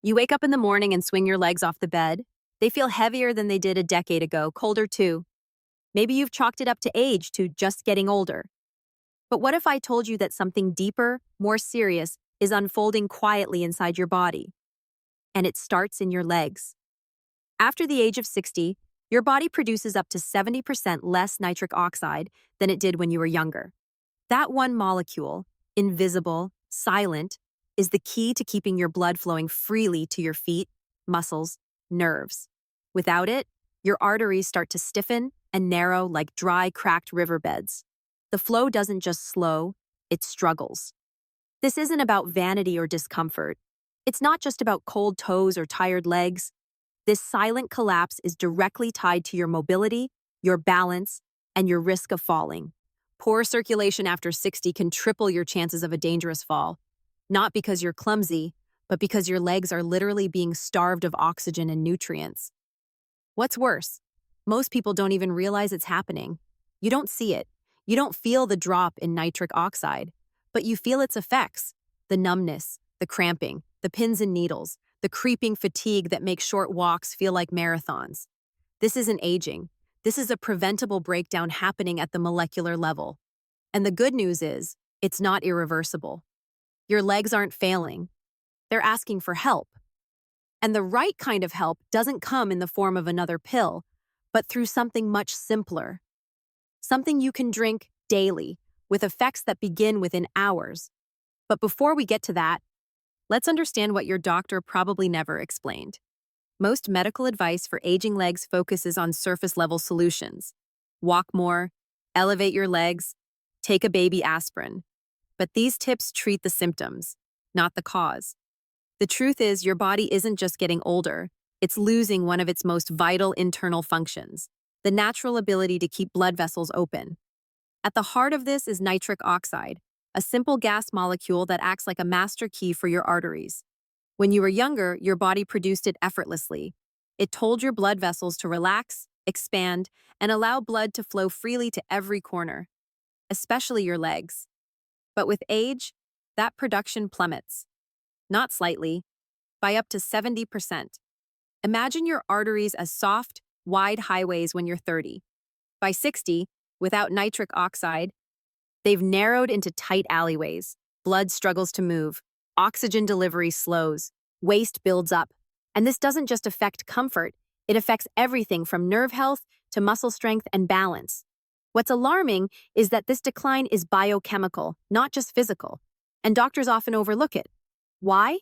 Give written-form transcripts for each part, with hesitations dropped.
You wake up in the morning and swing your legs off the bed. They feel heavier than they did a decade ago, colder too. Maybe you've chalked it up to age, to just getting older. But what if I told you that something deeper, more serious, is unfolding quietly inside your body? And it starts in your legs. After the age of 60, your body produces up to 70% less nitric oxide than it did when you were younger. That one molecule, invisible, silent, is the key to keeping your blood flowing freely to your feet, muscles, nerves. Without it, your arteries start to stiffen and narrow like dry, cracked riverbeds. The flow doesn't just slow, it struggles. This isn't about vanity or discomfort. It's not just about cold toes or tired legs. This silent collapse is directly tied to your mobility, your balance, and your risk of falling. Poor circulation after 60 can triple your chances of a dangerous fall, not because you're clumsy, but because your legs are literally being starved of oxygen and nutrients. What's worse, most people don't even realize it's happening. You don't see it. You don't feel the drop in nitric oxide, but you feel its effects: the numbness, the cramping, the pins and needles, the creeping fatigue that makes short walks feel like marathons. This isn't aging. This is a preventable breakdown happening at the molecular level. And the good news is, it's not irreversible. Your legs aren't failing. They're asking for help. And the right kind of help doesn't come in the form of another pill, but through something much simpler. Something you can drink daily, with effects that begin within hours. But before we get to that, let's understand what your doctor probably never explained. Most medical advice for aging legs focuses on surface-level solutions. Walk more, elevate your legs, take a baby aspirin. But these tips treat the symptoms, not the cause. The truth is, your body isn't just getting older, it's losing one of its most vital internal functions: the natural ability to keep blood vessels open. At the heart of this is nitric oxide, a simple gas molecule that acts like a master key for your arteries. When you were younger, your body produced it effortlessly. It told your blood vessels to relax, expand, and allow blood to flow freely to every corner, especially your legs. But with age, that production plummets. Not slightly, by up to 70%. Imagine your arteries as soft, wide highways when you're 30. By 60, without nitric oxide, they've narrowed into tight alleyways. Blood struggles to move, oxygen delivery slows, waste builds up. And this doesn't just affect comfort, it affects everything from nerve health to muscle strength and balance. What's alarming is that this decline is biochemical, not just physical, and doctors often overlook it. Why?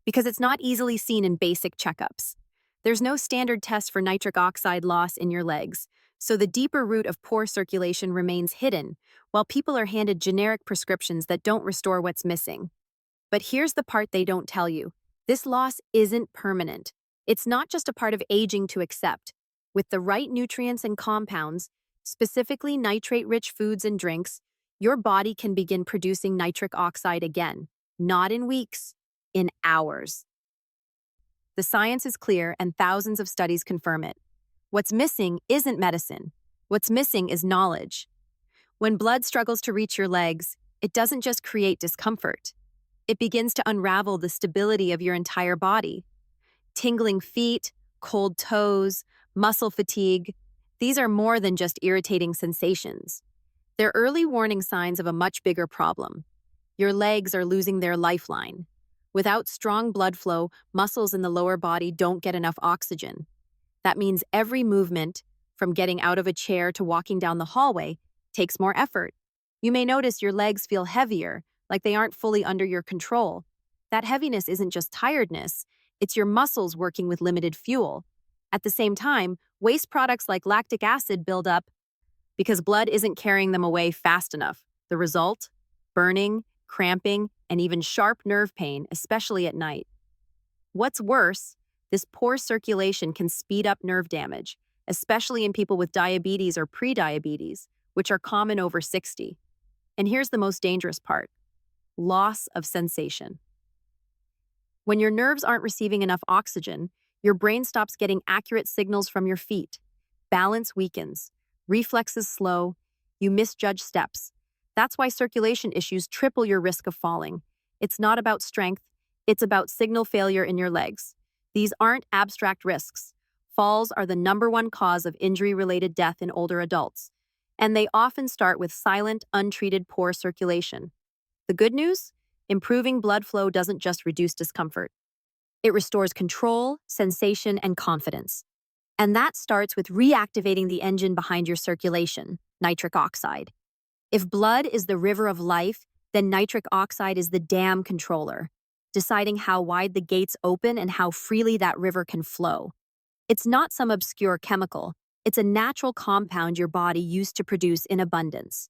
Because it's not easily seen in basic checkups. There's no standard test for nitric oxide loss in your legs, so the deeper root of poor circulation remains hidden, while people are handed generic prescriptions that don't restore what's missing. But here's the part they don't tell you. This loss isn't permanent. It's not just a part of aging to accept. With the right nutrients and compounds, specifically nitrate-rich foods and drinks, your body can begin producing nitric oxide again, not in weeks, in hours. The science is clear and thousands of studies confirm it. What's missing isn't medicine. What's missing is knowledge. When blood struggles to reach your legs, it doesn't just create discomfort. It begins to unravel the stability of your entire body. Tingling feet, cold toes, muscle fatigue, these are more than just irritating sensations. They're early warning signs of a much bigger problem. Your legs are losing their lifeline. Without strong blood flow, muscles in the lower body don't get enough oxygen. That means every movement, from getting out of a chair to walking down the hallway, takes more effort. You may notice your legs feel heavier, like they aren't fully under your control. That heaviness isn't just tiredness, it's your muscles working with limited fuel. At the same time, waste products like lactic acid build up because blood isn't carrying them away fast enough. The result? Burning, cramping, and even sharp nerve pain, especially at night. What's worse, this poor circulation can speed up nerve damage, especially in people with diabetes or prediabetes, which are common over 60. And here's the most dangerous part: loss of sensation. When your nerves aren't receiving enough oxygen, your brain stops getting accurate signals from your feet. Balance weakens, reflexes slow, you misjudge steps. That's why circulation issues triple your risk of falling. It's not about strength, It's about signal failure in your legs. These aren't abstract risks. Falls are the number one cause of injury-related death in older adults, and they often start with silent, untreated poor circulation. The good news? Improving blood flow doesn't just reduce discomfort. It restores control, sensation, and confidence. And that starts with reactivating the engine behind your circulation, nitric oxide. If blood is the river of life, then nitric oxide is the dam controller, deciding how wide the gates open and how freely that river can flow. It's not some obscure chemical. It's a natural compound your body used to produce in abundance.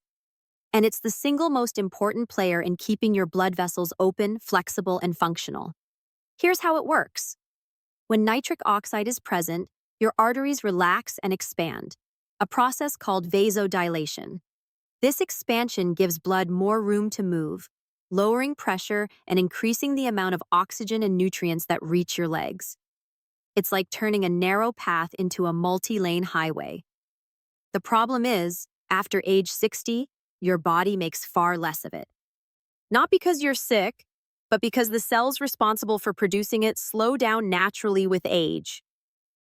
And it's the single most important player in keeping your blood vessels open, flexible, and functional. Here's how it works. When nitric oxide is present, your arteries relax and expand, a process called vasodilation. This expansion gives blood more room to move, lowering pressure and increasing the amount of oxygen and nutrients that reach your legs. It's like turning a narrow path into a multi-lane highway. The problem is, after age 60, your body makes far less of it. Not because you're sick, but because the cells responsible for producing it slow down naturally with age.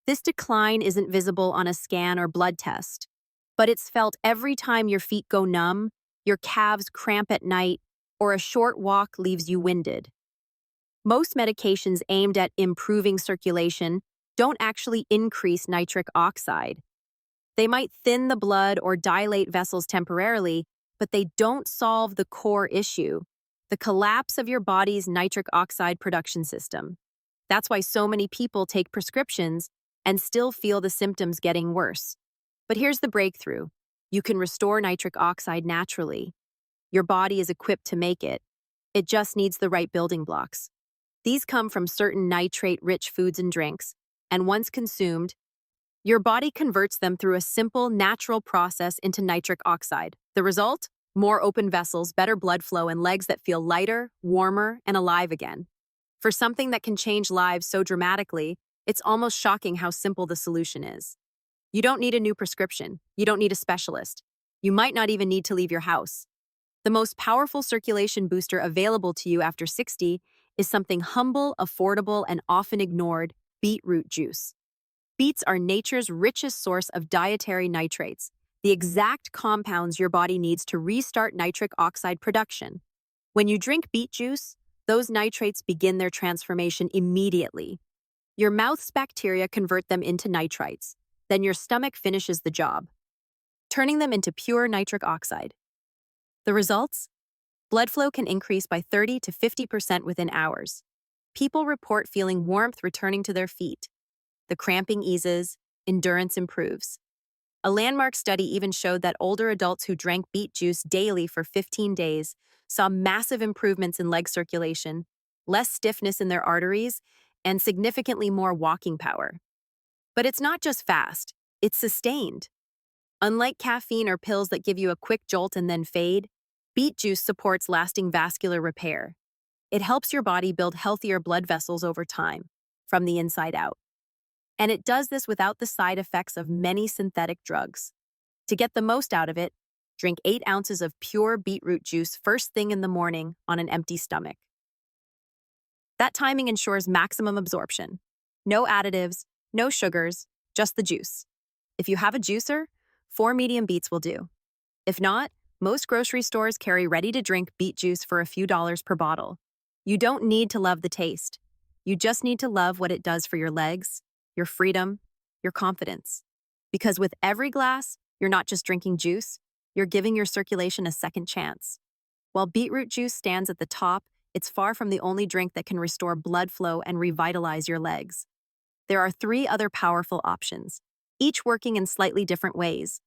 This decline isn't visible on a scan or blood test, but it's felt every time your feet go numb, your calves cramp at night, or a short walk leaves you winded. Most medications aimed at improving circulation don't actually increase nitric oxide. They might thin the blood or dilate vessels temporarily, but they don't solve the core issue, the collapse of your body's nitric oxide production system. That's why so many people take prescriptions and still feel the symptoms getting worse. But here's the breakthrough. You can restore nitric oxide naturally. Your body is equipped to make it. It just needs the right building blocks. These come from certain nitrate-rich foods and drinks, and once consumed, your body converts them through a simple, natural process into nitric oxide. The result? More open vessels, better blood flow, and legs that feel lighter, warmer, and alive again. For something that can change lives so dramatically, it's almost shocking how simple the solution is. You don't need a new prescription. You don't need a specialist. You might not even need to leave your house. The most powerful circulation booster available to you after 60 is something humble, affordable, and often ignored: beetroot juice. Beets are nature's richest source of dietary nitrates, the exact compounds your body needs to restart nitric oxide production. When you drink beet juice, those nitrates begin their transformation immediately. Your mouth's bacteria convert them into nitrites. Then your stomach finishes the job, turning them into pure nitric oxide. The results? Blood flow can increase by 30 to 50% within hours. People report feeling warmth returning to their feet. The cramping eases, endurance improves. A landmark study even showed that older adults who drank beet juice daily for 15 days saw massive improvements in leg circulation, less stiffness in their arteries, and significantly more walking power. But it's not just fast, it's sustained. Unlike caffeine or pills that give you a quick jolt and then fade, beet juice supports lasting vascular repair. It helps your body build healthier blood vessels over time, from the inside out. And it does this without the side effects of many synthetic drugs. To get the most out of it, drink 8 ounces of pure beetroot juice first thing in the morning on an empty stomach. That timing ensures maximum absorption. No additives, no sugars, just the juice. If you have a juicer, 4 medium beets will do. If not, most grocery stores carry ready-to-drink beet juice for a few dollars per bottle. You don't need to love the taste. You just need to love what it does for your legs, your freedom, your confidence. Because with every glass, you're not just drinking juice, you're giving your circulation a second chance. While beetroot juice stands at the top, it's far from the only drink that can restore blood flow and revitalize your legs. There are 3 other powerful options, each working in slightly different ways.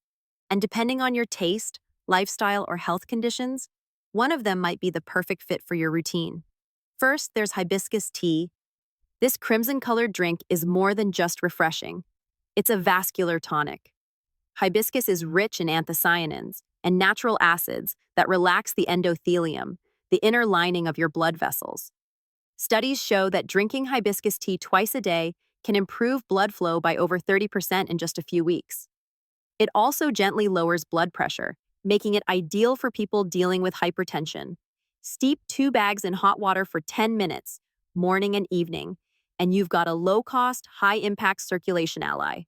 And depending on your taste, lifestyle, or health conditions, one of them might be the perfect fit for your routine. First, there's hibiscus tea. This crimson-colored drink is more than just refreshing. It's a vascular tonic. Hibiscus is rich in anthocyanins and natural acids that relax the endothelium, the inner lining of your blood vessels. Studies show that drinking hibiscus tea twice a day can improve blood flow by over 30% in just a few weeks. It also gently lowers blood pressure, making it ideal for people dealing with hypertension. Steep 2 bags in hot water for 10 minutes, morning and evening, and you've got a low-cost, high-impact circulation ally.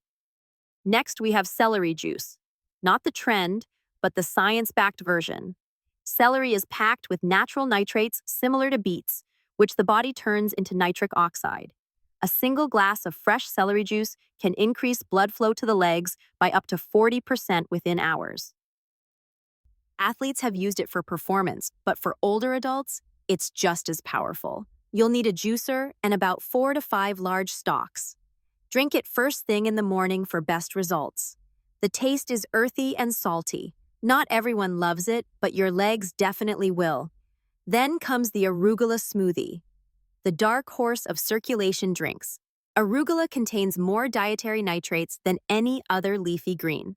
Next, we have celery juice. Not the trend, but the science-backed version. Celery is packed with natural nitrates similar to beets, which the body turns into nitric oxide. A single glass of fresh celery juice can increase blood flow to the legs by up to 40% within hours. Athletes have used it for performance, but for older adults, it's just as powerful. You'll need a juicer and about 4 to 5 large stalks. Drink it first thing in the morning for best results. The taste is earthy and salty. Not everyone loves it, but your legs definitely will. Then comes the arugula smoothie, the dark horse of circulation drinks. Arugula contains more dietary nitrates than any other leafy green.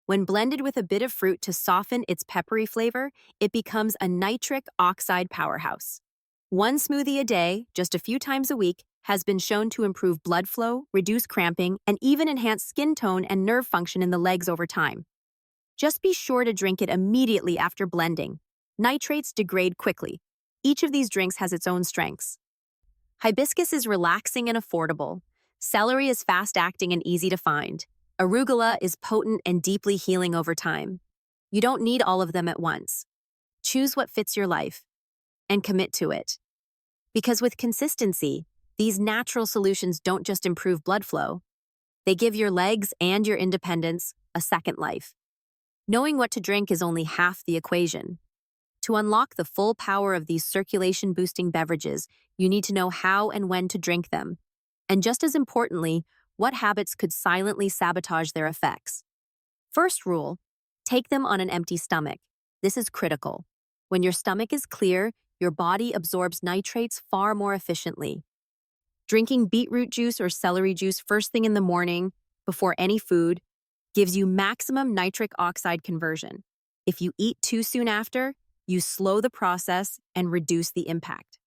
When blended with a bit of fruit to soften its peppery flavor, it becomes a nitric oxide powerhouse. One smoothie a day, just a few times a week, has been shown to improve blood flow, reduce cramping, and even enhance skin tone and nerve function in the legs over time. Just be sure to drink it immediately after blending. Nitrates degrade quickly. Each of these drinks has its own strengths. Hibiscus is relaxing and affordable. Celery is fast-acting and easy to find. Arugula is potent and deeply healing over time. You don't need all of them at once. Choose what fits your life and commit to it. Because with consistency, these natural solutions don't just improve blood flow. They give your legs and your independence a second life. Knowing what to drink is only half the equation. To unlock the full power of these circulation-boosting beverages, you need to know how and when to drink them. And just as importantly, what habits could silently sabotage their effects. First rule, take them on an empty stomach. This is critical. When your stomach is clear, your body absorbs nitrates far more efficiently. Drinking beetroot juice or celery juice first thing in the morning, before any food, gives you maximum nitric oxide conversion. If you eat too soon after, you slow the process and reduce the impact.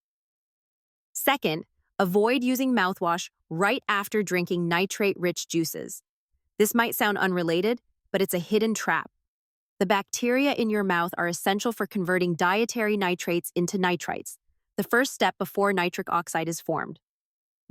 Second, avoid using mouthwash right after drinking nitrate-rich juices. This might sound unrelated, but it's a hidden trap. The bacteria in your mouth are essential for converting dietary nitrates into nitrites, the first step before nitric oxide is formed.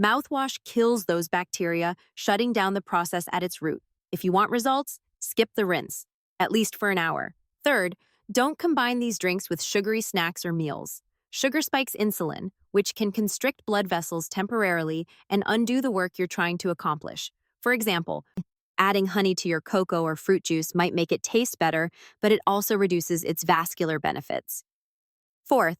Mouthwash kills those bacteria, shutting down the process at its root. If you want results, skip the rinse, at least for an hour. Third, don't combine these drinks with sugary snacks or meals. Sugar spikes insulin, which can constrict blood vessels temporarily and undo the work you're trying to accomplish. For example, adding honey to your cocoa or fruit juice might make it taste better, but it also reduces its vascular benefits. Fourth,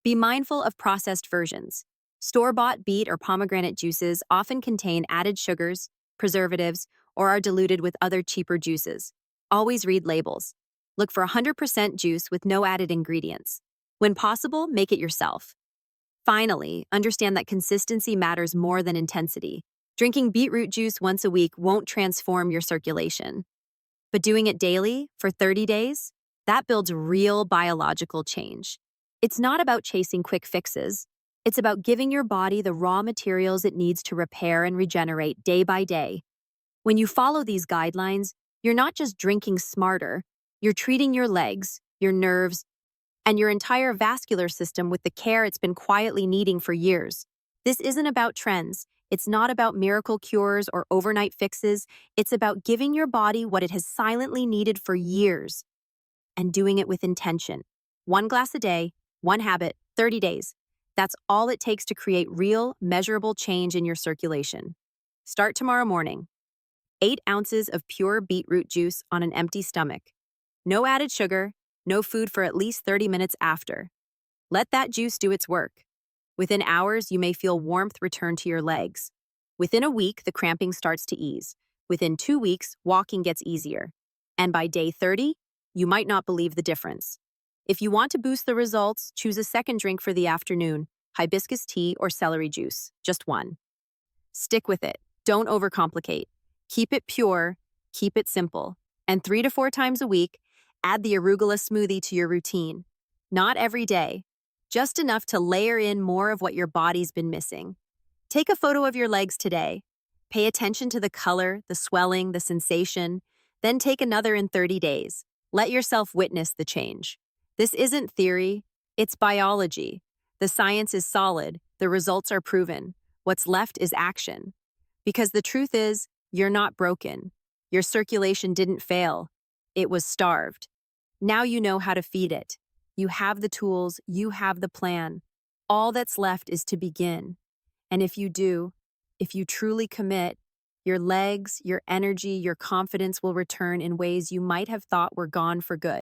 be mindful of processed versions. Store-bought beet or pomegranate juices often contain added sugars, preservatives, or are diluted with other cheaper juices. Always read labels. Look for 100% juice with no added ingredients. When possible, make it yourself. Finally, understand that consistency matters more than intensity. Drinking beetroot juice once a week won't transform your circulation. But doing it daily, for 30 days, that builds real biological change. It's not about chasing quick fixes. It's about giving your body the raw materials it needs to repair and regenerate day by day. When you follow these guidelines, you're not just drinking smarter, you're treating your legs, your nerves, and your entire vascular system with the care it's been quietly needing for years. This isn't about trends. It's not about miracle cures or overnight fixes. It's about giving your body what it has silently needed for years and doing it with intention. 1 glass a day, 1 habit, 30 days. That's all it takes to create real, measurable change in your circulation. Start tomorrow morning. 8 ounces of pure beetroot juice on an empty stomach. No added sugar, no food for at least 30 minutes after. Let that juice do its work. Within hours, you may feel warmth return to your legs. Within a week, the cramping starts to ease. Within 2 weeks, walking gets easier. And by day 30, you might not believe the difference. If you want to boost the results, choose a second drink for the afternoon, hibiscus tea or celery juice, just one. Stick with it. Don't overcomplicate. Keep it pure, keep it simple. And 3 to 4 times a week, add the arugula smoothie to your routine. Not every day, just enough to layer in more of what your body's been missing. Take a photo of your legs today. Pay attention to the color, the swelling, the sensation. Then take another in 30 days. Let yourself witness the change. This isn't theory, it's biology. The science is solid, The results are proven. What's left is action. Because the truth is, you're not broken. Your circulation didn't fail. It was starved. Now you know how to feed it. You have the tools, you have the plan. All that's left is to begin. And if you do, if you truly commit, your legs, your energy, your confidence will return in ways you might have thought were gone for good.